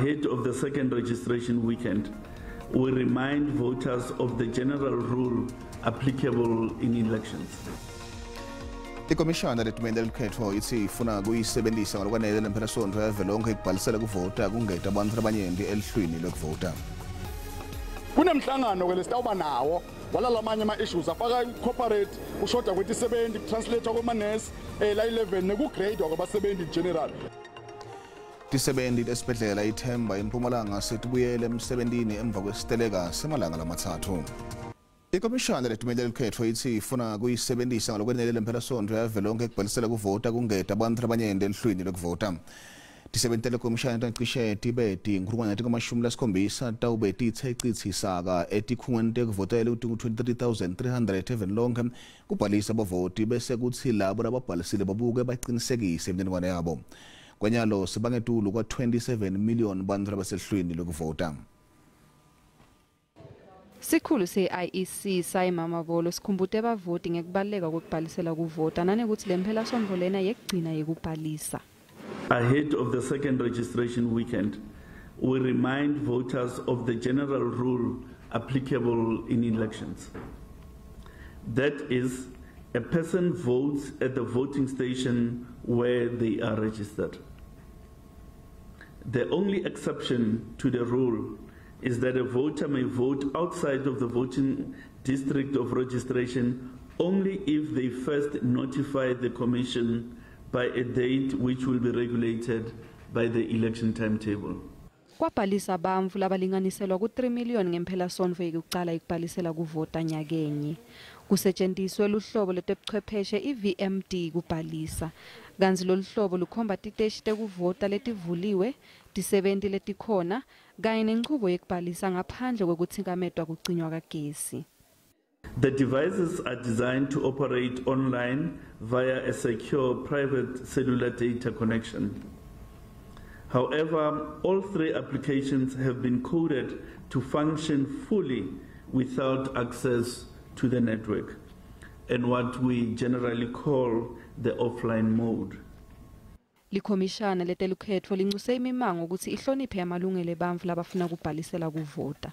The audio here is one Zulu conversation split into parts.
Ahead of the second registration weekend, we remind voters of the general rule applicable in elections. Ikomishana letumende likhetho ithi ifuna kuyisebenzisa ngokwanele lempelasonto yavelonke ikubhalisela kuvota kungeta abantu abaningi elihlwini lokuvota. Kunemhlangano ke lesitawuba nawo walala amanye ama-issues afaka corporate ushoda kwethi-70 translator kwama-nurse la 11 neku-grade kwabasebenzi general. Tisebenzi esibhedlela ithemba eMpumalanga setibuyele emsebenzini emva kwesiteleka semalanga lamathathu. Ikomishana letumende likhetho ithi ifuna kuyisebenzisa ngokwanele lempelasonto yavelonke ikubhalisela kuvota kungeta abantu abaningi elihlwini lokuvota. Tisebentele komishana tancishe tibeti nkhulungwane tingamashumi tawubeti itsechitisaka etikhungweni tekuvotela ukuthi 23,300 evenilonke kubhalisa abavoti bese kuthi labo lababhalisile babuke baqinisekise imininingwane yabo. Kwanyalo sibangetulu kwa 27 million bantu abasehlwini lokuvota. Sikhulu se-IEC sayimama Bolo sikhumbute abavoti ngekubaleka kokubhalisela kuvota nanekuthi lempelasonto lena yekugcina yekubhalisa. Ahead of the second registration weekend, we remind voters of the general rule applicable in elections. That is, a person votes at the voting station where they are registered. The only exception to the rule is that a voter may vote outside of the voting district of registration only if they first notify the Commission by a date which will be regulated by the election timetable. Kwabhalisa bamvu labalinganiselwa ku3 million ngempelasonto yokuqala ikubhalisela kuvota nyakenye. Kusetshenziswe luhlobo lwetebuchwepheshe iVMD kubhalisa. Kanzi lolu hlobo lukhomba titeshi tekuvota letivuliwe, tisebenzi letikhona, kanye nenqubo yekubhalisa ngaphandle kwekuthinkamedwa kugcinywa kagesi. The devices are designed to operate online via a secure private cellular data connection. However, all three applications have been coded to function fully without access to the network, and what we generally call the offline mode. Likomishana letelukhetho lincuse imimango ukuthi ihloniphe amalungelo ebantfu labafuna kubhalisela kuvota.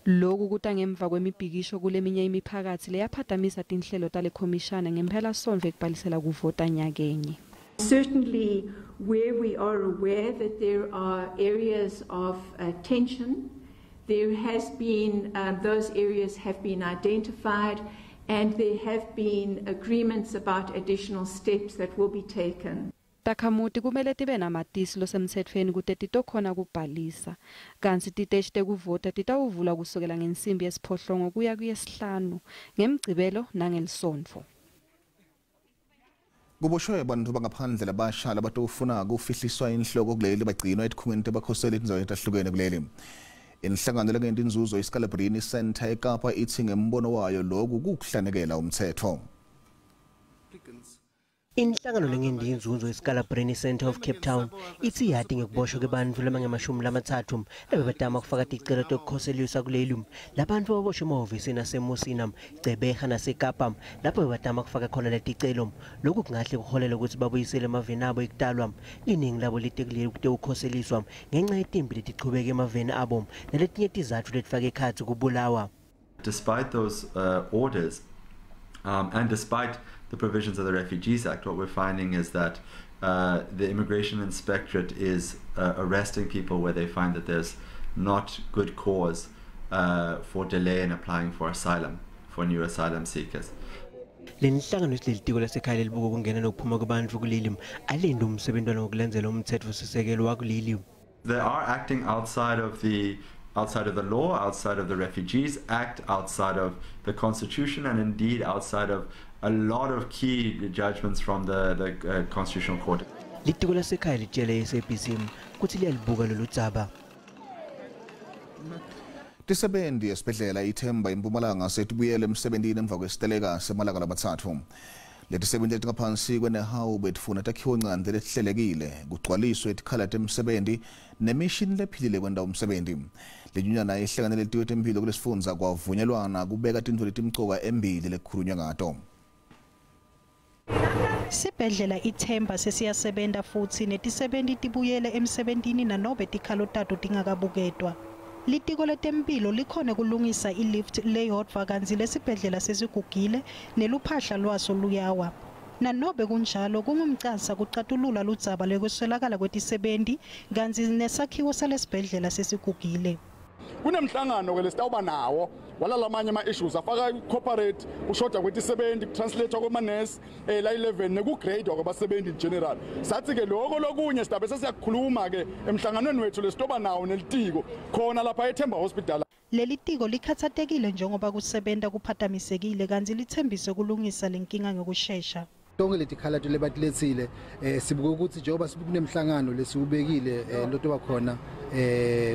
Lokhu kuta ngemva kwemibhikisho kuleminye imiphakathi leyaphatamisa tinhlelo tale komishana ngempelasonto ekubhalisela kuvota nyakenye. Certainly, where we are aware that there are areas of tension, there has been, those areas have been identified, and there have been agreements about additional steps that will be taken. Takhamuti kumele tibe namatisi losemthethweni kute titokhona kubhalisa. Kansi titeshi tekuvota titawuvula kusukela ngensimbi yesiphohlongo kuya kuyesihlanu ngemgcibelo nangelisonto. Kuboshwe abantu bangaphandle labasha labatofuna kufihliswa inhloko kuleli bagcinwa etikhungweni tebakhoseli etindaweni ezahlukene kuleli. Inhlangano lengenti inzuzo iScalabrini Center eKapa ithi ngembono wayo lokhu kukuhlanekela umthetho. Inhlangano lengenti inzuzo iScalabrini Center of Cape Town ithi yadi ngekuboshwa kwebantfu lamangama-30 labebadama kufaka ticelo tekukhoseliswa kuleli. Labantu baboshwe emahhovisini aseMusinam, Gqeberha naseKapa lapho bebadama kufaka khona leticelo. Lokhu kungahle kuholele ukuthi babuyisele emaveni abo ekutalwa. Iningi labo litekulele ukute ukhoseliswa ngenxa yetimpi letichubeka emaveni abo naletinye tizathu letifake ekhatsi kubulawa. Despite those orders and despite the provisions of the Refugees Act, what we're finding is that the Immigration Inspectorate is arresting people where they find that there's not good cause for delay in applying for asylum, for new asylum seekers. Lenhlangano isilitiko lasekhaya lelibuka ukungena nokuphuma kwabantu kuleli alinde umsebenzi ngokulenzela umthetho sisekelo wakuleli. They are acting outside of the law, outside of the Refugees Act, outside of the Constitution, and indeed outside of a lot of key judgments from the Constitutional Court. Litiko lasekhaya litshele SABC ukuthi liyalibuka lolu dzaba. Tisebenzi esibhedlela ithemba eMpumalanga setibuyele emsebenzini emva kwesiteleka semalanga lamathathu. Letisebenzi letingaphansi kwenehawu betfuna takhiwo ncane letihlelekile kugcwaliswe tikhala temsebenzi nemishini lephilile kwenda umsebenzi. Lenyunyana ihlanganele tiwe tempilo kulesifundza kwavunyelwana kubeka tintfo letimcoka embili lekukhulunywa ngato. Sibhedlela iThemba sesiyasebenza futhi netisebenzi tibuyele emsebentini nanobe tikhalo tato tingakabuketwa. Litiko letempilo likhona kulungisa ilift leyodwa kanzi lesibhedlela sesigugile neluphahla lwaso luyawa. Nanobe kunjalo kungumcasa kuqatulula ludzaba lekweswelakala kwetisebenzi kanzi nesakhiwo salesibhedlela sesigugile. Kunemhlangano ke lesitawuba nawo wala lamanye ama issues afaka corporate ushoda kwetisebenzi translate kwama nurse la 11 nekugrade kwabasebenzi in general. Sathi ke lokho lokunye sidabe sesiyakhuluma ke emhlanganweni wethu lesitoba nawo nelitiko khona lapha eThemba Hospital. Leli tiko likhathatekile njengoba kusebenza kuphathamisekile kanzi lithembise kulungisa lenkinga ngokusheshsha. Tonke letikhala lebatiletsile sibuka ukuthi njengoba sikunemhlangano lesiubekile loto bakhona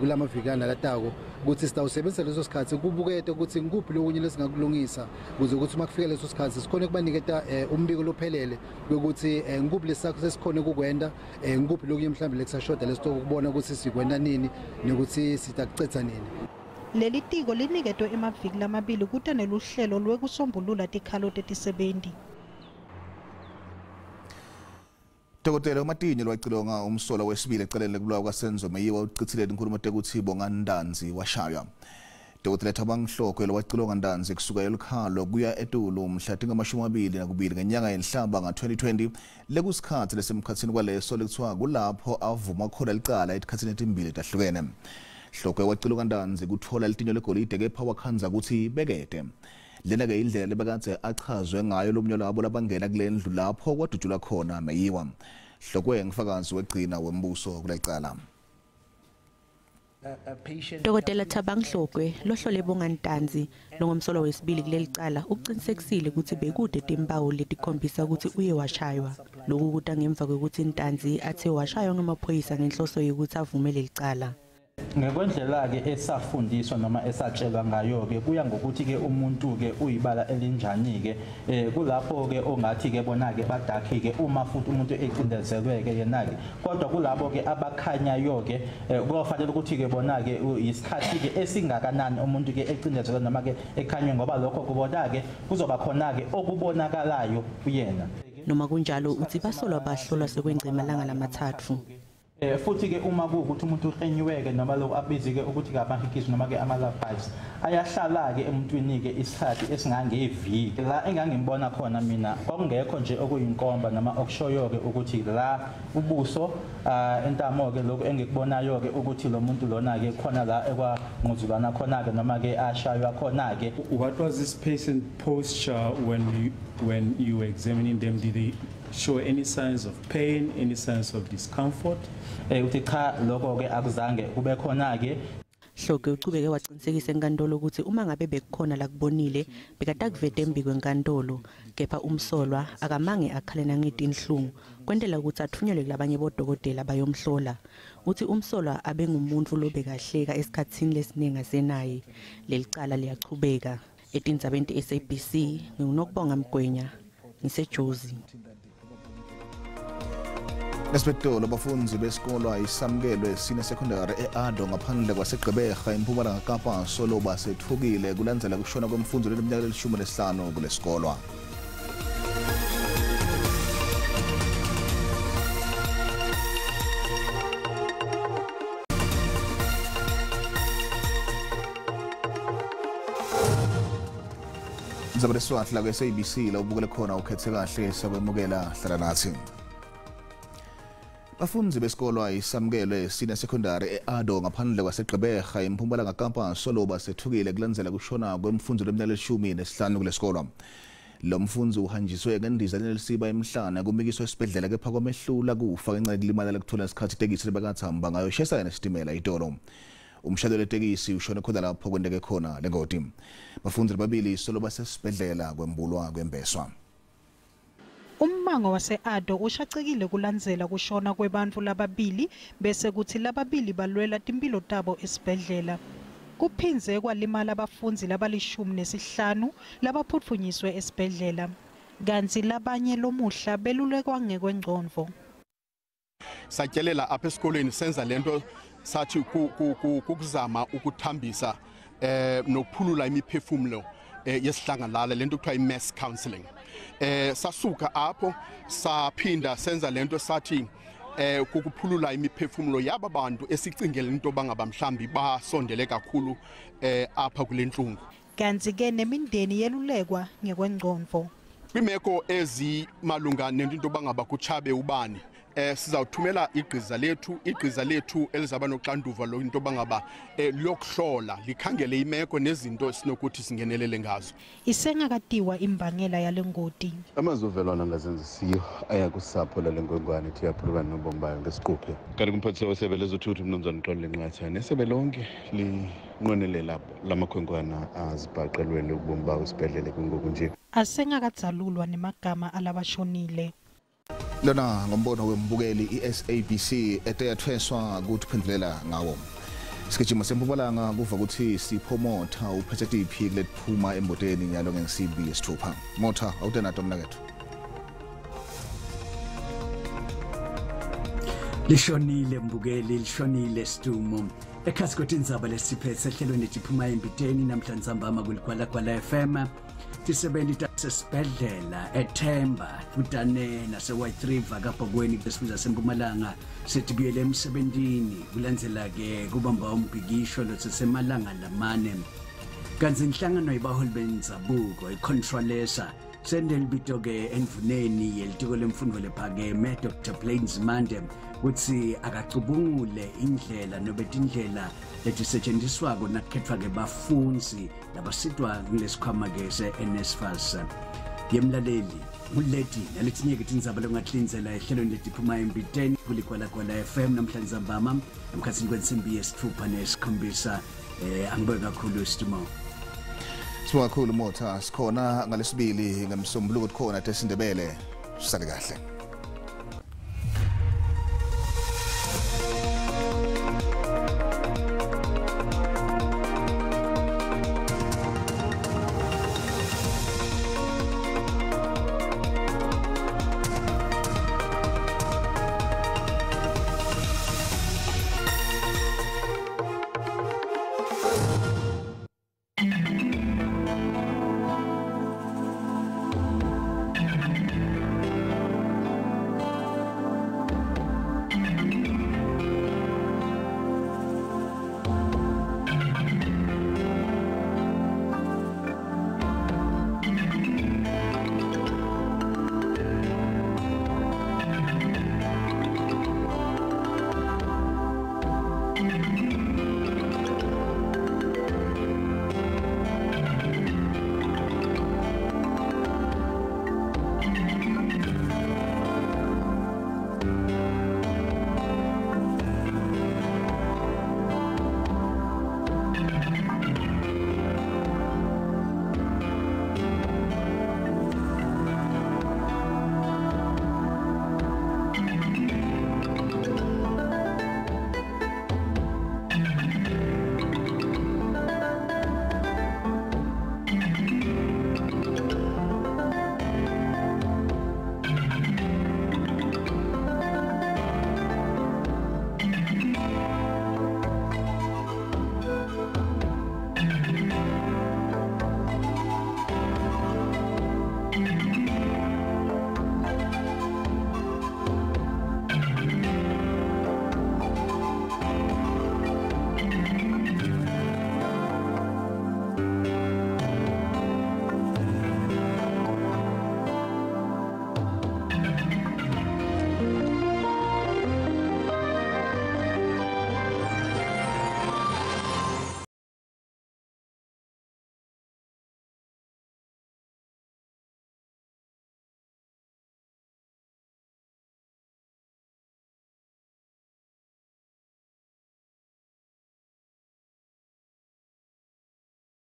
kulamavikana latako ukuthi sitawusebenzisa leso sikhathi kubukete ukuthi ngikuphi lokunye lesingakulungisa ukuze ukuthi makufika leso sikhathi sikhone kubaniketa umbiko lophelele ukuthi ngikuphi lesakho sesikhone kukwenda ngikuphi lokunye mhlawumbe lekusashoda lesitokubona ukuthi sikwenda nini nokuthi sitakucetha nini. Leli tiko liniketwe emaviki lamabili kuta neluhlelo lwekusombulula tikhalo tetisebenzi. Dokotela uMatinyo lwacilonga umsola wesibili eceleni lekubulawa kwaSenzo Meyiwa ucithileni inkulumo tekuThibo ngaNdanzi washaywa. Dokotela Thabang lwacilonga Ndanzi kusuka elukhalo kuya eTulu mhla tinga-22 ngenyanga yenhlaba nga-2020 lekusikhathi lesemkhatsini kwaleso lekuthiwa kulapho avuma khona licala etikhatsini etimbili tahlukene. Hloko wacilonga Ndanzi kuthola litinyo legolide kepha wakhanza ukuthi bekete. Lena ke indlela lebekade achazwe ngayo lomnyo labo labangena kule ndlu lapho kwadujula khona Meyiwa. Hlokwe ngifakazi wegcina wembuso kulecala. Dokotela Thabang lohlole bongantanzi longomsolo wesibili kuleli cala uqinisekisile ukuthi bekude timpawu letikhombisa ukuthi uye washaywa. Lokhu kuta ngemva kwekuthi intanzi athe washaywa ngamaphoyisa ngenhloso yokuthi avumele licala. Ngekwendlela ke esafundiswa noma esatshelwa ngayo ke kuya ngokuthi ke umuntu ke uyibala elinjani ke kulapho ke ongathi ke bona ke badakhe ke uma futhi umuntu ecindezelwe ke yena ke kodwa kulabo ke abakhanyayo ke kufanele ukuthi ke bona ke isikhathi ke esingakanani umuntu ke ecindezelwe noma ke ekhanywe ngoba lokho kubona ke kuzoba khona ke okubonakalayo kuyena. Noma kunjalo uthi basolwa bahlolwa sekwengcema langa lamathathu. Futhi ke uma kuukuthi umuntu uhenyiweke noma lokho abizike ukuthi ke amahikisi noma ke ama-lives ayahlala ke emuntwini ke isikhathi esingangeviki la engangimbona khona mina kwakungekho nje okuyinkomba noma okushoyo ke ukuthi la ubuso entamo ke lokho engikubonayo ke ukuthi lo muntu lona ke khona la ekwangquzulana khona ke noma ke ashaywa khona ke. What was this patient posture when you were examining them? Did they show any signs of pain, any signs of discomfort? Uthi cha lokho ke akuzange kube khona ke. Hloko uqhubeke waqinisekisa enkantolo ukuthi uma ngabe bekukhona la kubonile bekadakuvete embi kwenkantolo kepha umsolwa akamange akhalena ngetinhlungu kwendela ukuthi athunyelwe kulabanye bodokotela bayomhlola. Uthi umsolwa abengumuntu lobekahleka esikhatsini lesiningi asenaye. Leli cala liyaqhubeka. Etindzabeni SABC nginokubonga Mgwenya ngiseJozi. Esibhedlela abafundi besikolo ayisamkelwe sine secondary eAdo ngaphandle kwaseGqeberha eMpumalanga Kapa solo basethukile kulandzela kushona kwemfundo leminyaka le-15 kulesikolo. TeSiswati la SABC la ubukele khona ukhethe kahle sakwemukela hlala nathi. Bafundi besikolo ayisamkelwe sine secondary eAdo ngaphandle kwaseGqeberha eMpumalanga Kapa solo basethukile kulandzela kushona kwemfundo leminyaka le-15 kulesikolo. Lo mfundzi uhanjiswe ngendiza nelisiba emhlana kumikiswa esibhedlela kepha kwamehlula kufa ngenxa yokulimala lekuthola isikhathi itekisi lebekathamba ngayo shesa nesitimela itolo. Umshayeli wetekisi ushone khona lapho kwendeke khona lengoti. Bafundi babili solo basesibhedlela kwembulwa kwembeswa. Ummango wase-Ado ushacekile kulandzela kushona kwebantfu lababili bese kuthi lababili balwela timpilo tabo esibhedlela. Kuphinze kwalimala abafundi laba-15 labaphutfunyiswe esibhedlela. Kanti labanye lomuhla belulekwa ngekwengcondvo. Satyelela apha esikolweni senza lento sathi kukuzama ukuthambisa nokuphulula imiphefumulo yesihlangalala lento kuthiwa mass counselling. Sasuka apho saphinda senza lento sathi kukuphulula imiphefumulo yaba bantu esicingela into bangaba mhlambi basondele kakhulu apha kulenhlungu. Kanti ke nemindeni yelulekwa ngekwengqondo. Kwimeko ezimalunga nento bangaba kuchabe ubani sizawuthumela igqiza lethu elizaba noxanduva lo into bangaba lokuhlola likhangele imeko nezinto sinokuthi singenelele ngazo. Isengakatiwa imbangela yalengoti. Amazuvelwana ngazenzisiyo aya kusapho lalengwengwane ethi yaphulukana nobomi bayo ngesiquphe. Kanti kumphathisi wesebe lezothutho uMnumzana Xolile Nxathane isebe lonke linqwenele lapho lamakhwenkwana azibhaqelweni ubomi bawo esibhedlele kungoku nje. Asengakadzalulwa nemagama alabashonile. Lona ngombono wembukeli iSABC eteyathweswa ukuthi phendulela ngawo. Sikijima sempumalanga kuva ukuthi siphomotha uphethe iphi kulephuma emboteni nyalo ngensimbi yesithupha. Motha awutenato mnakethu. Lishonile mbukeli, lishonile Stumo. Ekhasi kweTindzaba lesiphethe ehlelweni liphuma embiteni namhlanje Nzambama kulikwala FM. Tisebenzisa sesibhedlela eThemba futane nase White River kapokweni besibiza sempumalanga sethibiyele emsebenzini kulandzela ke kubamba umbhikisho losesemalanga lamane kanzi inhlangano yabaholi benzabuko icontrolesa sendele bito ke endvuneni yelitiko lemfundo lephakeme Dr. Plains Mande ukuthi akacubungule indlela nobetindlela letisetshenziswako nakukhethwa ke bafundzi labasitwa kulesikhwama ke se-NSFAS. Yemlaleli uleti naletinye ke tindzaba longathlinzela ehlelweni letiphuma embiteni kulikwala FM namhlanje Nzambama emkhatsini kwensimbi yesithupha nesikhombisa angibeke kakhulu Stumo. Sikhona Motha sikhona ngalesibili ngemsombuluko khona teSindebele sisale kahle.